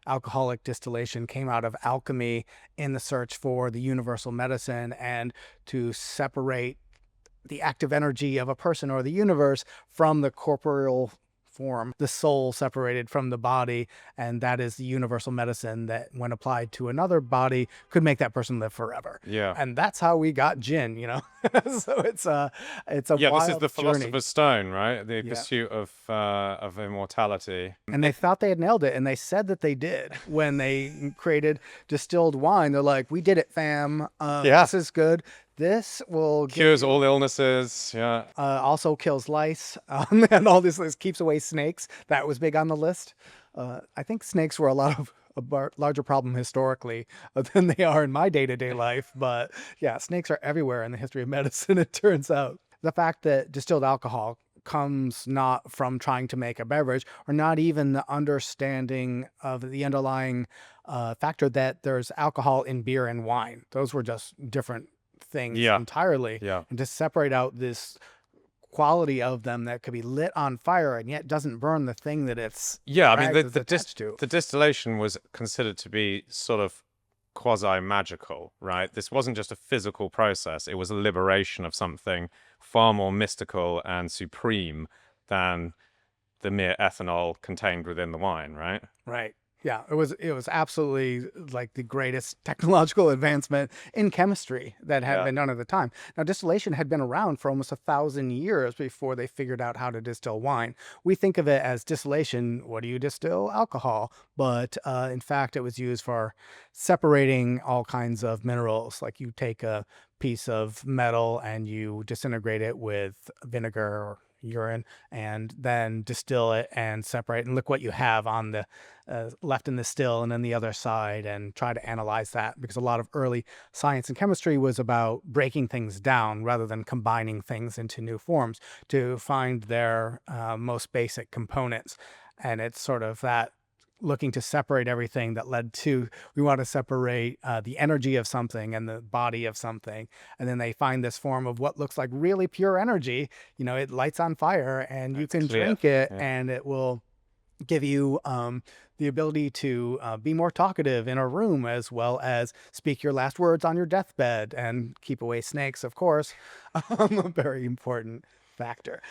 alcoholic distillation came out of alchemy in the search for the universal medicine and to separate the active energy of a person or the universe from the corporeal form, the soul separated from the body, and that is the universal medicine that, when applied to another body, could make that person live forever. Yeah. And that's how we got gin, you know. So it's a Yeah, this is wild the journey. Philosopher's Stone, right? The Yeah. pursuit of immortality. And they thought they had nailed it, and they said that they did when they created distilled wine. They're like, "We did it, fam. Yeah. This is good. This will give Cures you all illnesses. Yeah. also kills lice, and all this keeps away snakes. That was big on the list. I think snakes were a larger problem historically than they are in my day-to-day life. But yeah, snakes are everywhere in the history of medicine, it turns out. The fact that distilled alcohol comes not from trying to make a beverage or not even the understanding of the underlying factor that there's alcohol in beer and wine. Those were just different things Yeah. entirely. Yeah. And to separate out this quality of them that could be lit on fire and yet doesn't burn the thing that it's Yeah. I mean, is attached to. the distillation was considered to be sort of quasi-magical, right? This wasn't just a physical process. It was a liberation of something far more mystical and supreme than the mere ethanol contained within the wine, right? Right. Yeah, it was absolutely like the greatest technological advancement in chemistry that had Yeah. been done at the time. Now, distillation had been around for almost 1,000 years before they figured out how to distill wine. We think of it as distillation. What do you distill? Alcohol. But in fact, it was used for separating all kinds of minerals. Like you take a piece of metal and you disintegrate it with vinegar or urine and then distill it and separate and look what you have on the left in the still and then the other side, and try to analyze that, because a lot of early science and chemistry was about breaking things down rather than combining things into new forms to find their most basic components. And it's sort of that looking to separate everything that led to, we want to separate the energy of something and the body of something, and then they find this form of what looks like really pure energy. It lights on fire and you It's can clear. drink it, Yeah. and it will give you the ability to be more talkative in a room, as well as speak your last words on your deathbed and keep away snakes, of course. A very important factor.